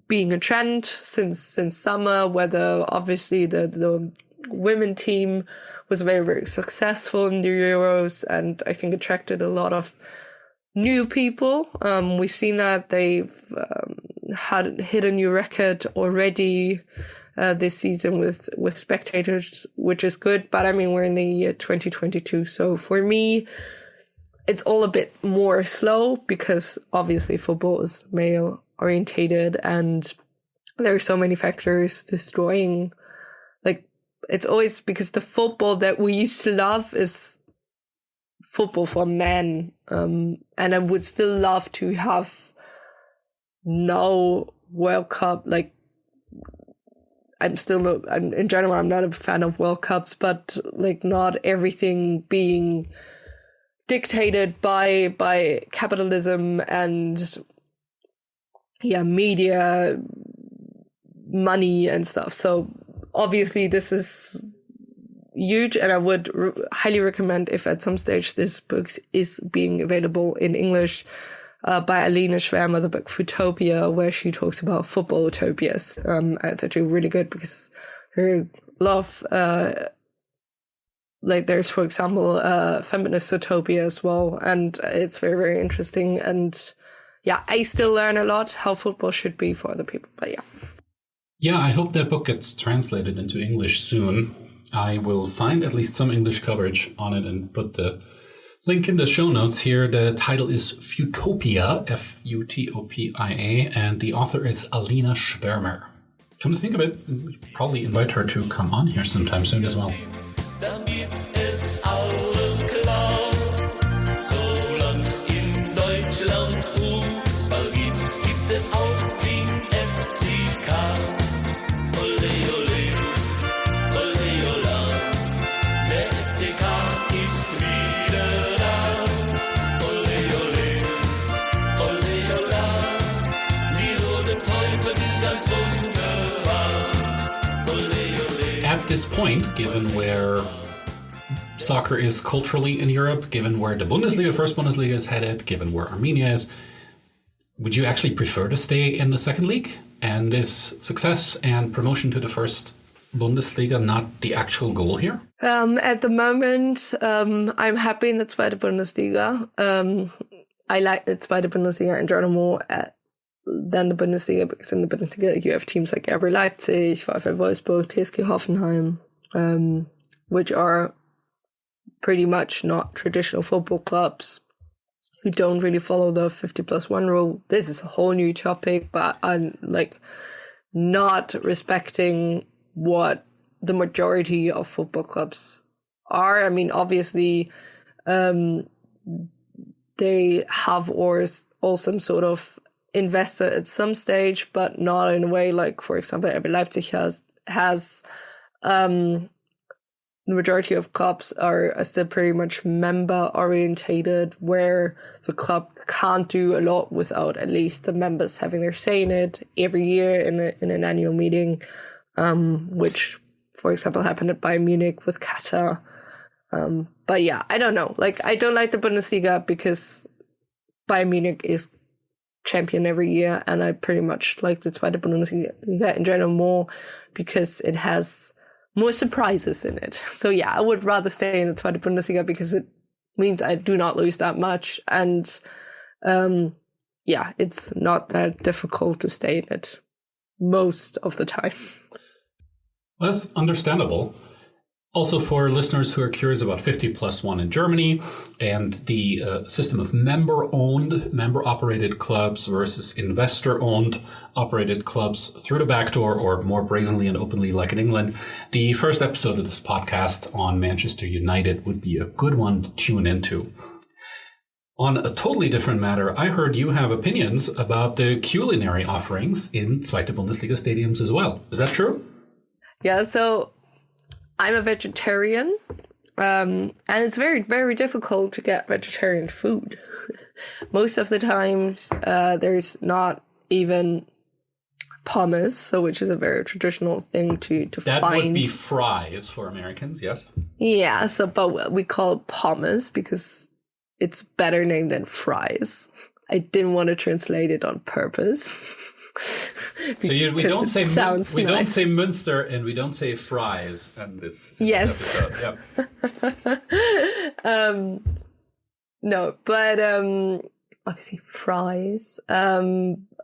S2: being a trend since summer, whether obviously the women team was very, very successful in the Euros, and I think attracted a lot of new people. We've seen that they've hit a new record already this season with spectators, which is good. But I mean, we're in the year 2022, so for me, it's all a bit more slow, because obviously football is male orientated, and there are so many factors destroying. It's always because the football that we used to love is football for men, and I would still love to have no World Cup. I'm in general, I'm not a fan of World Cups, but not everything being dictated by capitalism and media, money and stuff. So obviously this is huge, and I would highly recommend, if at some stage this book is being available in English, by Aline Schwärmer, the book Footopia, where she talks about football utopias. It's actually really good, because her love, there's, for example, feminist utopia as well, and it's very, very interesting. And yeah, I still learn a lot how football should be for other people. But yeah.
S3: Yeah, I hope that book gets translated into English soon. I will find at least some English coverage on it and put the link in the show notes here. The title is Futopia, Futopia, and the author is Alina Schwärmer. Come to think of it, we should probably invite her to come on here sometime soon as well. At this point, given where soccer is culturally in Europe, given where the Bundesliga, first Bundesliga is headed, given where Arminia is, would you actually prefer to stay in the second league? And is success and promotion to the first Bundesliga not the actual goal here?
S2: At the moment, I'm happy in the Zweite Bundesliga. I like the Zweite Bundesliga in general more than the Bundesliga, because in the Bundesliga you have teams like RB Leipzig, VfL Wolfsburg, TSG Hoffenheim, which are pretty much not traditional football clubs who don't really follow the 50+1 rule. This is a whole new topic, but I'm like not respecting what the majority of football clubs are. I mean, obviously, they have all some sort of investor at some stage, but not in a way like, for example, RB Leipzig has. The majority of clubs are still pretty much member orientated, where the club can't do a lot without at least the members having their say in it every year in an annual meeting, which, for example, happened at Bayern Munich with Qatar. But yeah, I don't know. Like, I don't like the Bundesliga because Bayern Munich is champion every year, and I pretty much like the Zweite Bundesliga in general more because it has more surprises in it. So yeah, I would rather stay in the Zweite Bundesliga because it means I do not lose that much, and yeah, it's not that difficult to stay in it most of the time.
S3: Well, that's understandable. Also, for listeners who are curious about 50+1 in Germany and the system of member-owned, member-operated clubs versus investor-owned, operated clubs through the back door, or more brazenly and openly like in England, the first episode of this podcast on Manchester United would be a good one to tune into. On a totally different matter, I heard you have opinions about the culinary offerings in Zweite Bundesliga stadiums as well. Is that true?
S2: Yeah, so I'm a vegetarian, and it's very, very difficult to get vegetarian food. Most of the times, there's not even pommes, so which is a very traditional thing to
S3: that
S2: find.
S3: That would be fries for Americans, yes?
S2: Yeah, so but we call it pommes because it's better named than fries. I didn't want to translate it on purpose.
S3: So we don't say Münster and we don't say fries in this episode.
S2: Yep. No, but obviously fries,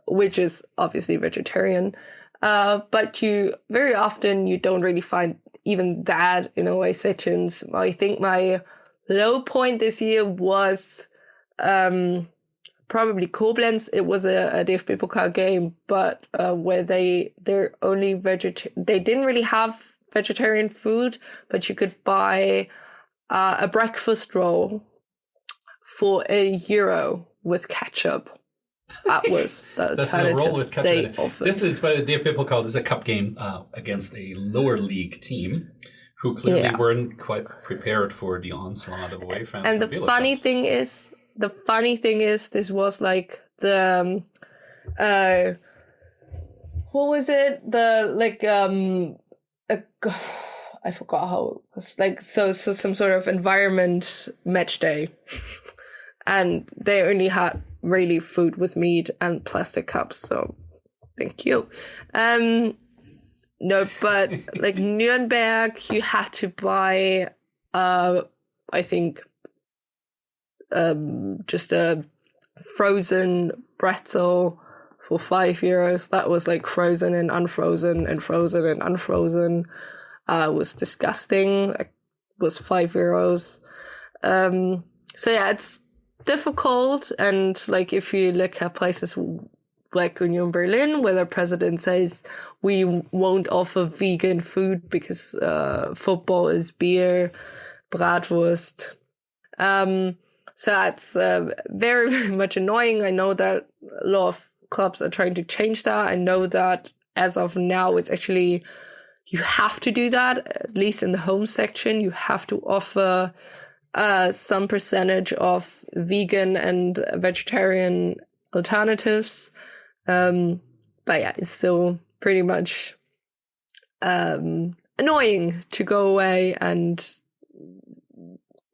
S2: which is obviously vegetarian. But you very often you don't really find even that in away sections. I think my low point this year was probably Koblenz. It was a DFB Pokal game, but where they're only they didn't really have vegetarian food, but you could buy a breakfast roll for €1 with ketchup. That was the
S3: That's
S2: alternative
S3: a roll with ketchup
S2: they offered.
S3: This is by the DFB Pokal. This is a cup game against a lower league team who clearly weren't quite prepared for the onslaught of away fans.
S2: And the funny thing is, this was like the what was it? I forgot how it was, like, so some sort of environment match day, and they only had really food with meat and plastic cups. So thank you. No, but like Nuremberg, you had to buy I think just a frozen pretzel for €5. That was like frozen and unfrozen and frozen and unfrozen. It was disgusting. It was €5. So yeah, it's difficult. And like if you look at places like Union Berlin, where the president says we won't offer vegan food because football is beer, bratwurst. So that's very, very much annoying. I know that a lot of clubs are trying to change that. I know that as of now, it's actually, you have to do that, at least in the home section. You have to offer some percentage of vegan and vegetarian alternatives. But yeah, it's still pretty much annoying to go away and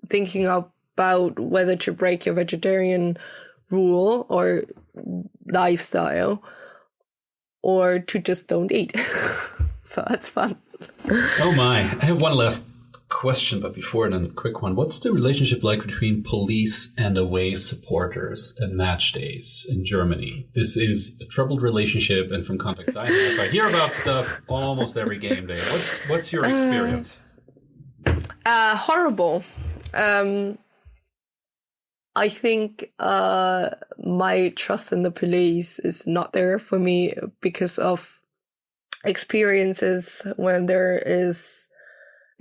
S2: thinking about whether to break your vegetarian rule or lifestyle or to just don't eat. So that's fun.
S3: Oh my. I have one last question, but before then, a quick one. What's the relationship like between police and away supporters at match days in Germany? This is a troubled relationship, and from contacts I have, I hear about stuff almost every game day. What's your experience?
S2: Horrible. I think my trust in the police is not there for me because of experiences when there is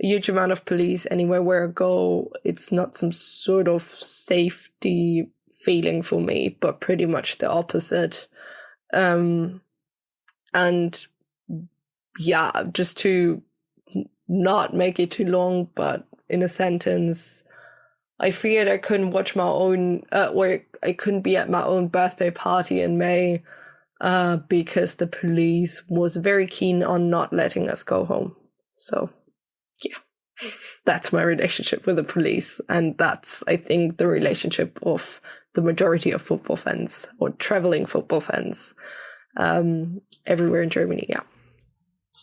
S2: a huge amount of police anywhere where I go. It's not some sort of safety feeling for me, but pretty much the opposite. And yeah, just to not make it too long, but in a sentence, I feared I couldn't watch my own, or I couldn't be at my own birthday party in May because the police was very keen on not letting us go home. So, yeah, that's my relationship with the police. And that's, I think, the relationship of the majority of football fans or traveling football fans everywhere in Germany, yeah.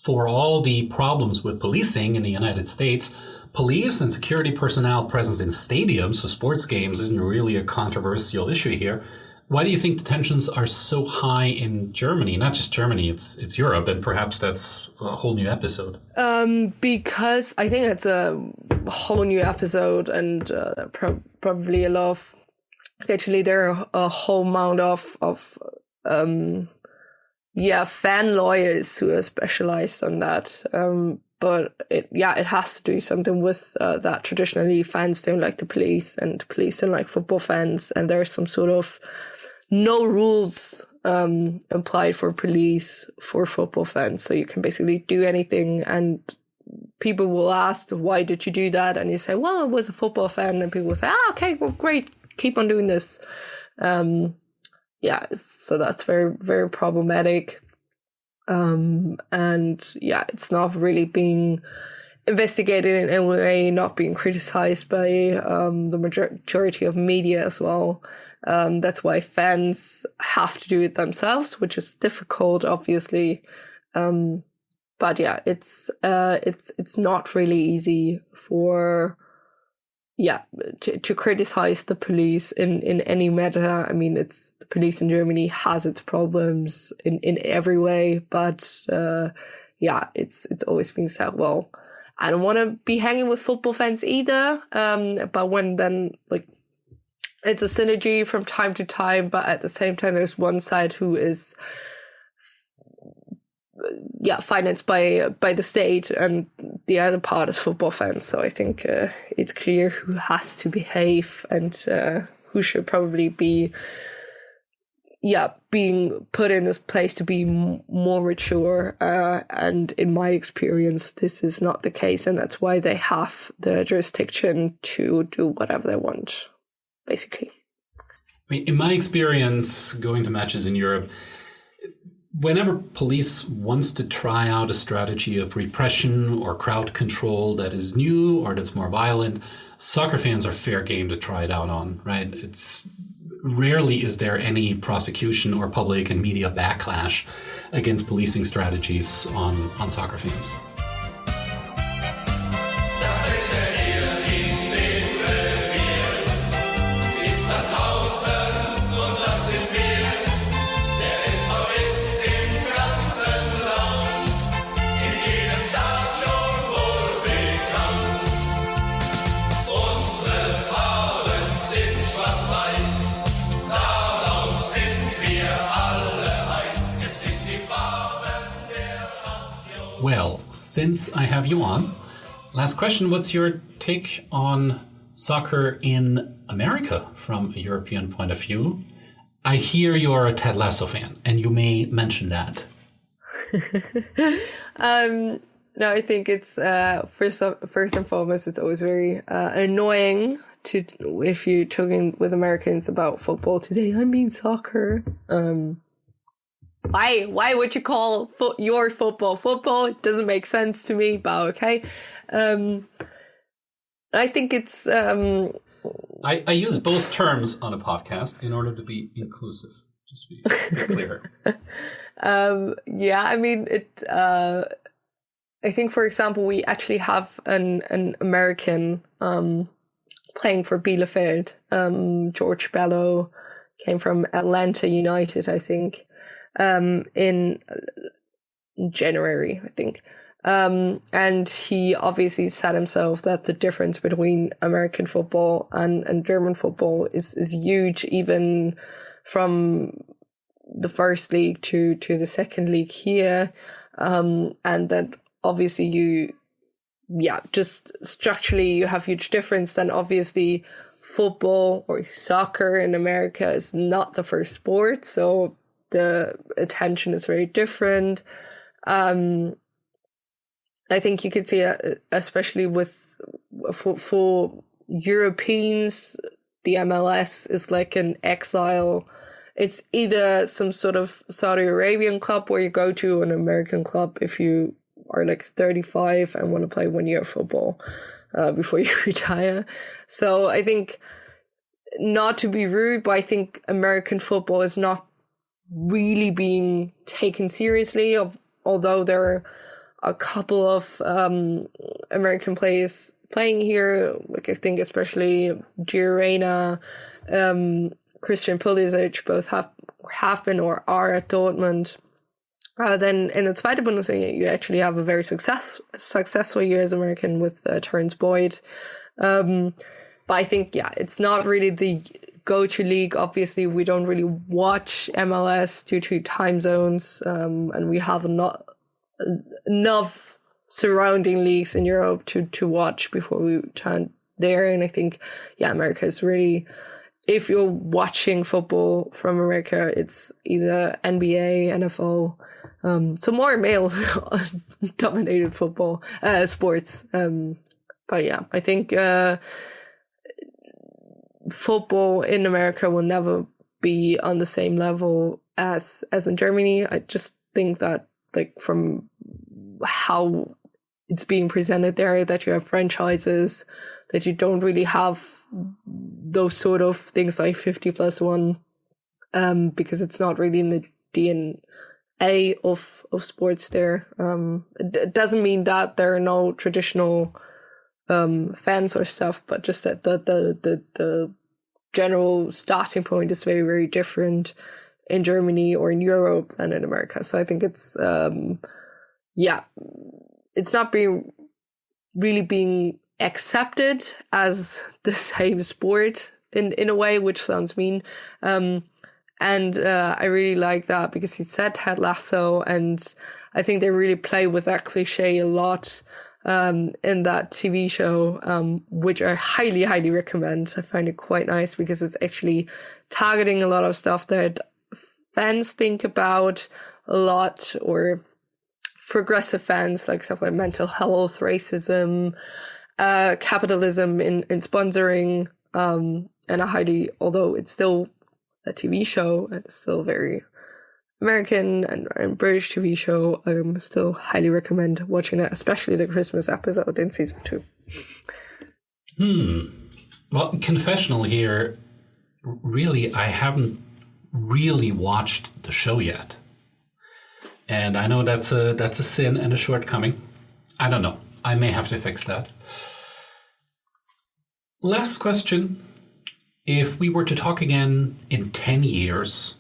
S3: For all the problems with policing in the United States, police and security personnel presence in stadiums, so sports games, isn't really a controversial issue here. Why do you think the tensions are so high in Germany? Not just Germany, it's Europe, and perhaps that's a whole new episode.
S2: Because I think it's a whole new episode, and probably a lot of... Actually, there are a whole amount of fan lawyers who are specialized on that. But it has to do something with that traditionally fans don't like the police and police don't like football fans. And there's some sort of no rules applied for police for football fans. So you can basically do anything, and people will ask, why did you do that? And you say, well, I was a football fan. And people will say, okay, well, great. Keep on doing this. So that's very, very problematic. It's not really being investigated in any way, not being criticized by the majority of media as well. That's why fans have to do it themselves, which is difficult, obviously. But yeah, it's not really easy for to criticize the police in any matter. I mean, the police in Germany has its problems in every way, but it's always been said, well, I don't want to be hanging with football fans either. But when then, like, it's a synergy from time to time, but at the same time, there's one side who is financed by the state, and the other part is football fans. So I think it's clear who has to behave and who should probably be being put in this place to be more mature. And in my experience, this is not the case, and that's why they have the jurisdiction to do whatever they want, basically.
S3: I mean, in my experience, going to matches in Europe, whenever police wants to try out a strategy of repression or crowd control that is new or that's more violent, soccer fans are fair game to try it out on, right? It's rarely is there any prosecution or public and media backlash against policing strategies on soccer fans. Well, since I have you on, last question, what's your take on soccer in America from a European point of view? I hear you're a Ted Lasso fan, and you may mention that.
S2: No, I think it's first and foremost, it's always very annoying to if you're talking with Americans about football to say I mean soccer. Why would you call your football football? It doesn't make sense to me, but okay. I think it's.
S3: I use both terms on a podcast in order to be inclusive. Just to be clear.
S2: Yeah, I mean it. I think, for example, we actually have an American playing for Bielefeld. George Bello came from Atlanta United, I think, in January, I think. And he obviously said himself that the difference between American football and German football is huge, even from the first league to the second league here. And that obviously just structurally you have huge difference. Then obviously football or soccer in America is not the first sport, so the attention is very different. I think you could see, especially for Europeans, the MLS is like an exile. It's either some sort of Saudi Arabian club where you go to, an American club if you are like 35 and want to play 1 year of football before you retire. So I think, not to be rude, but I think American football is not really being taken seriously, although there are a couple of American players playing here, like I think especially Gio Reyna, Christian Pulisic, both have been or are at Dortmund. Then in the Zweite Bundesliga, you actually have a very successful US American with Terrence Boyd. But I think, it's not really the go-to league. Obviously, we don't really watch MLS due to time zones, and we have not enough surrounding leagues in Europe to watch before we turn there. And I think, America is really, if you're watching football from America, it's either NBA, NFL, so more male dominated football, sports. But I think football in America will never be on the same level as in Germany. I just think that, like, from how it's being presented there, that you have franchises, that you don't really have those sort of things like 50+1, because it's not really in the DNA of sports there. It doesn't mean that there are no traditional fans or stuff, but just that the general starting point is very, very different in Germany or in Europe than in America. So I think it's it's not really being accepted as the same sport in a way, which sounds mean. And I really like that because he said Ted Lasso, and I think they really play with that cliche a lot in that TV show, which I highly, highly recommend. I find it quite nice because it's actually targeting a lot of stuff that fans think about a lot, or progressive fans, like stuff like mental health, racism, capitalism in sponsoring, and although it's still a TV show, and it's still very American and British TV show, I still highly recommend watching that, especially the Christmas episode in season 2.
S3: Well, confessional here, really, I haven't really watched the show yet. And I know that's a sin and a shortcoming. I don't know. I may have to fix that. Last question. If we were to talk again in 10 years,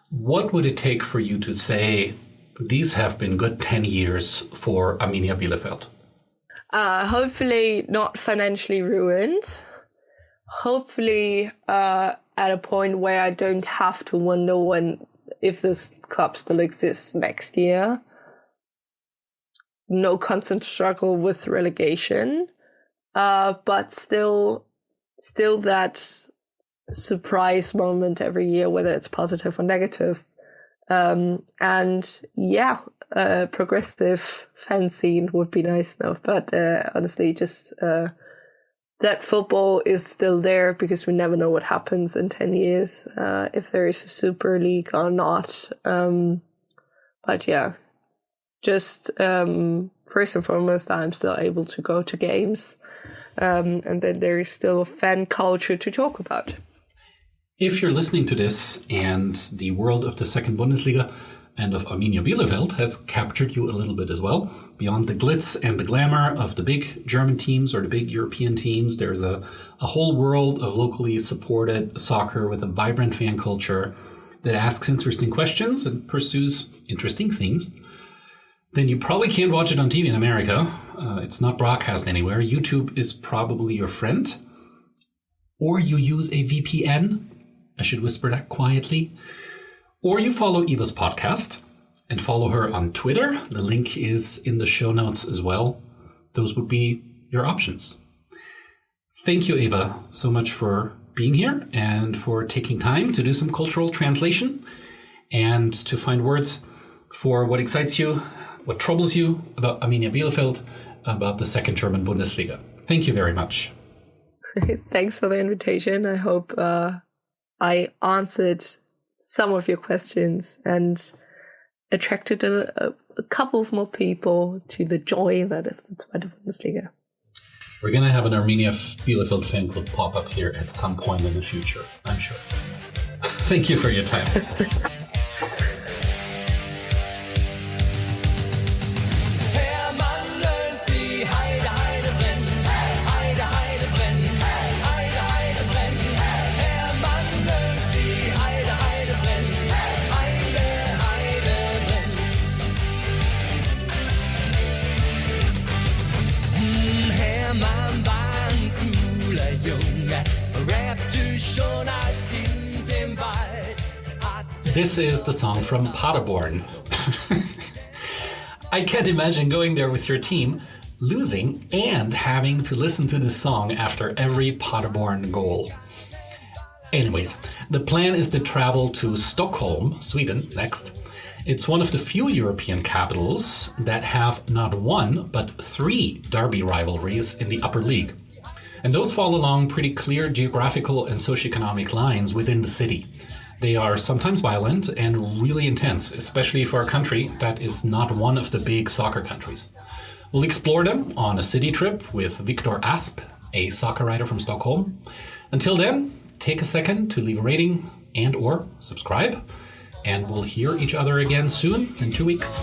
S3: what would it take for you to say, these have been good 10 years for Arminia Bielefeld?
S2: Hopefully not financially ruined. Hopefully at a point where I don't have to wonder if this club still exists next year. no constant struggle with relegation, but still that surprise moment every year, whether it's positive or negative. Progressive fan scene would be nice enough, but honestly, just that football is still there, because we never know what happens in 10 years, if there is a Super League or not. But yeah, just first and foremost, I'm still able to go to games, and then there is still a fan culture to talk about.
S3: If you're listening to this and the world of the second Bundesliga and of Arminia Bielefeld has captured you a little bit as well, beyond the glitz and the glamour of the big German teams or the big European teams, there's a whole world of locally supported soccer with a vibrant fan culture that asks interesting questions and pursues interesting things. Then you probably can't watch it on TV in America. It's not broadcast anywhere. YouTube is probably your friend. Or you use a VPN. I should whisper that quietly. Or you follow Eva's podcast and follow her on Twitter. The link is in the show notes as well. Those would be your options. Thank you, Eva, so much for being here and for taking time to do some cultural translation and to find words for what excites you, what troubles you about Arminia Bielefeld, about the second German Bundesliga. Thank you very much.
S2: Thanks for the invitation. I hope I answered some of your questions and attracted a couple of more people to the joy that is the Zweite Bundesliga.
S3: We're going to have an Arminia Bielefeld fan club pop up here at some point in the future, I'm sure. Thank you for your time. This is the song from Paderborn. I can't imagine going there with your team, losing, and having to listen to this song after every Paderborn goal. Anyways, the plan is to travel to Stockholm, Sweden, next. It's one of the few European capitals that have not one, but 3 derby rivalries in the upper league. And those fall along pretty clear geographical and socioeconomic lines within the city. They are sometimes violent and really intense, especially for a country that is not one of the big soccer countries. We'll explore them on a city trip with Victor Asp, a soccer writer from Stockholm. Until then, take a second to leave a rating and/or subscribe, and we'll hear each other again soon in 2 weeks.